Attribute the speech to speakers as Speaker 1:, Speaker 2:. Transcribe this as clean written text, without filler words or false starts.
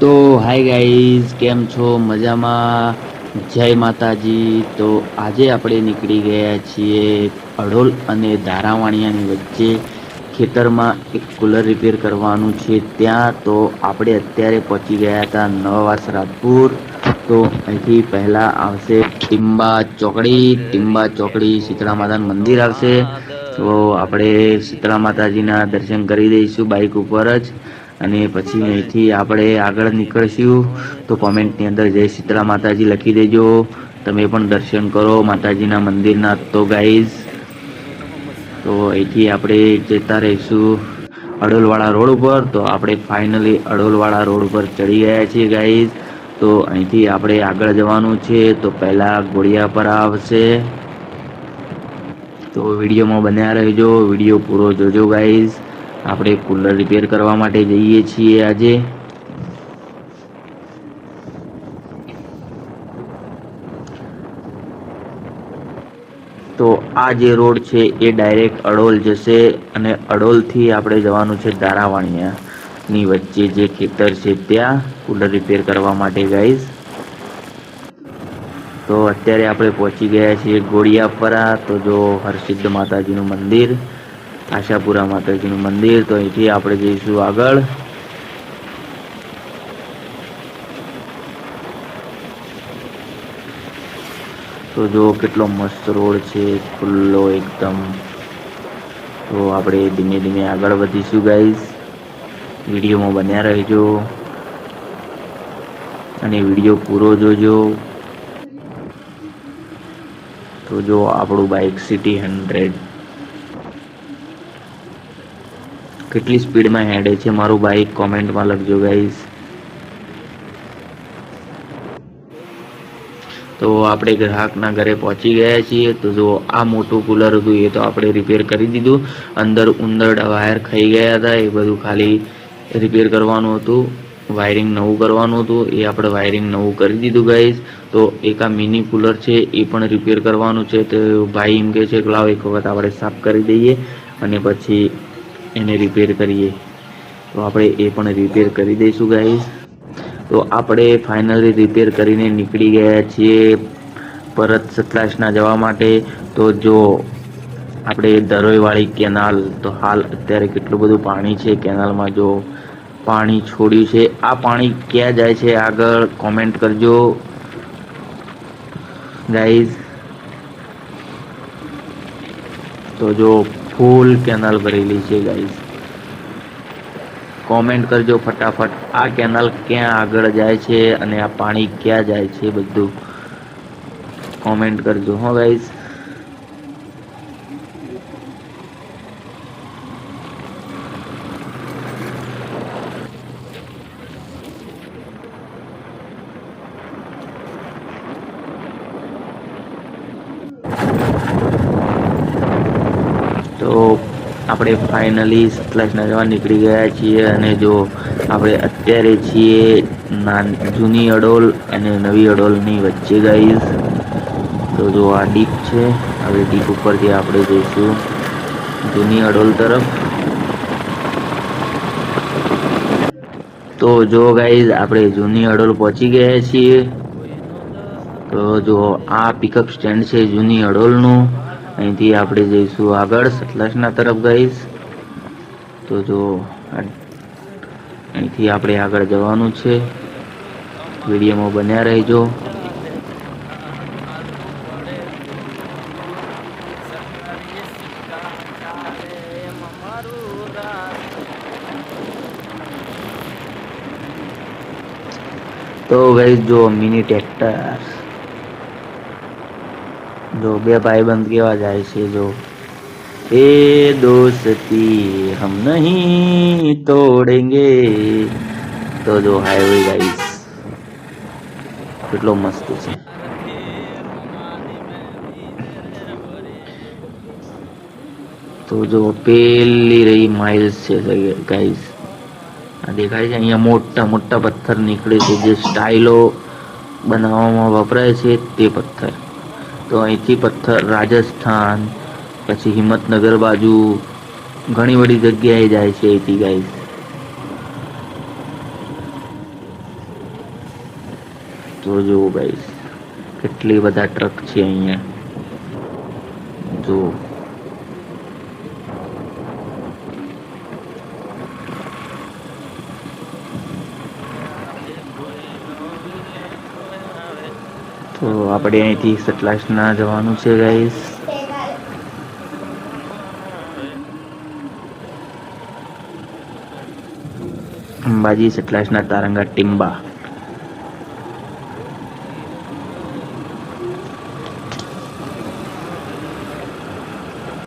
Speaker 1: તો hi guys, કેમ છો? મજામાં? જય માતાજી. તો આજે આપણે નીકળી ગયા છીએ અડોલ અને ધારાવાણિયાની વચ્ચે ખેતરમાં એક કુલર રિપેર કરવાનું છે ત્યાં. તો આપણે અત્યારે પહોંચી ગયા હતા નવાવાસ રાધપુર. તો અહીંથી પહેલા આવશે ટીમ્બા ચોકડી શીતળા માતાનું મંદિર આવશે. તો આપણે શીતળા માતાજીના દર્શન કરી દઈશું બાઈક ઉપર જ. અને પછી અહીંથી આપણે આગળ નીકળશું. તો કોમેન્ટની અંદર જય શીતળા માતાજી લખી દેજો. તમે પણ દર્શન કરો માતાજીના મંદિરના. તો ગાઈઝ, તો અહીંથી આપણે જતા રહીશું અડોલવાળા રોડ ઉપર. તો આપણે ફાઇનલી અડોલવાળા રોડ ઉપર ચડી ગયા છીએ ગાઈઝ. તો અહીંથી આપણે આગળ જવાનું છે. તો પહેલા ઘોડિયાપરા આવશે. તો વિડીયોમાં બન્યા રહેજો, વિડીયો પૂરો જોજો ગાઈઝ. આપણે કુલર રિપેર કરવા માટે જઈએ છીએ આજે. તો આ જે રોડ છે એ ડાયરેક્ટ અડોલ જશે અને અડોલથી આપણે જવાનું છે ધારાવાણિયાની વચ્ચે જે ખેતર છે ત્યાં કુલર રિપેર કરવા માટે ગાઈઝ. તો અત્યારે આપણે પહોંચી ગયા છીએ ઘોડિયાપરા. તો જો હરસિદ્ધ માતાજીનું મંદિર, આશાપુરા માતાજીનું મંદિર. તો અહીંથી આપણે જઈશું આગળ. તો જો કેટલો મસ્ત રોડ છે, ખુલ્લો એકદમ. તો આપણે ધીમે ધીમે આગળ વધીશું ગાઈઝ. વિડીયોમાં બન્યા રહેજો અને વિડીયો પૂરો જોજો. તો જો આપણું બાઇક સિટી 100 કેટલી સ્પીડમાં હેડે છે મારું બાઇક, કોમેન્ટમાં લખજો ગાઈઝ. તો આપણે ગ્રાહકના ઘરે પહોંચી ગયા છીએ. તો જો આ મોટું કુલર હતું એ તો આપણે રિપેર કરી દીધું. અંદર વાયર ખાઈ ગયા હતા, એ બધું ખાલી રિપેર કરવાનું હતું. વાયરિંગ નવું કરવાનું હતું, એ આપણે વાયરિંગ નવું કરી દીધું ગાઈઝ. તો એક આ મિની કુલર છે એ પણ રિપેર કરવાનું છે. તો ભાઈ એમ કહે છે કે લાવ એક વખત આપણે સાફ કરી દઈએ અને પછી એને રિપેર કરીએ. તો આપણે એ પણ રિપેર કરી દઈશું ગાઈઝ. તો આપણે ફાઇનલી રિપેર કરીને નીકળી ગયા છીએ પરત સતલાસના જવા માટે. તો જો આપણે દરોઈવાળી કેનાલ, તો હાલ અત્યારે કેટલું બધું પાણી છે કેનાલમાં. જો પાણી છોડ્યું છે, આ પાણી ક્યાં જાય છે આગળ કોમેન્ટ કરજો ગાઈઝ. તો જો ફૂલ કેનાલ ભરેલી છે ગાઈઝ. કોમેન્ટ કરજો ફટાફટ, આ કેનાલ ક્યાં આગળ જાય છે અને આ પાણી ક્યાં જાય છે બધું કોમેન્ટ કરજો હો ગાઈઝ. તો આપણે ફાઇનલી સતલાસના જવા નીકળી ગયા છીએ. અને જો આપણે અત્યારે છીએ જૂની અડોલ અને નવી અડોલની વચ્ચે ગાઈઝ. તો જો આ ડીપ છે, હવે ડીપ ઉપરથી આપણે જઈશું જૂની અડોલ તરફ. તો જો ગાઈઝ આપણે જૂની અડોલ પહોંચી ગયા છીએ. તો જો આ પિકઅપ સ્ટેન્ડ છે જૂની અડોલનું. અહીંથી આપણે જઈશું આગળ સતલાસના તરફ ગાઈઝ. તો જો અહીંથી આપણે આગળ જવાનું છે, વિડીયોમાં બન્યા રહેજો. તો ગાઈઝ જો મિની ટ્રેક્ટર, જો બે ભાઈબંધ કેવા જાય છે. જો એ દોસ્તી હમ નહીં તોડેંગે. તો જો હાઈવે ગાઈઝ કેટલો મસ્ત છે. તો જો પેલી રહી માઇલ્સ છે ગાઈઝ. આ દેખાય છે અહીંયા મોટા મોટા પથ્થર નીકળે છે જે સ્ટાઇલો બનાવવામાં વપરાય છે તે પથ્થર. તો અહીંથી પથ્થર રાજસ્થાન, પછી હિંમતનગર બાજુ ઘણી બધી જગ્યાએ જાય છે અહીંથી ગાઈઝ. તો જુઓ ગાઈસ કેટલી બધા ટ્રક છે અહીંયા જુઓ. તો આપણે અહીંથી સતલાસના જવાનું છે ગાઈસ. અંબાજી સતલાસના તારંગા ટીમ્બા.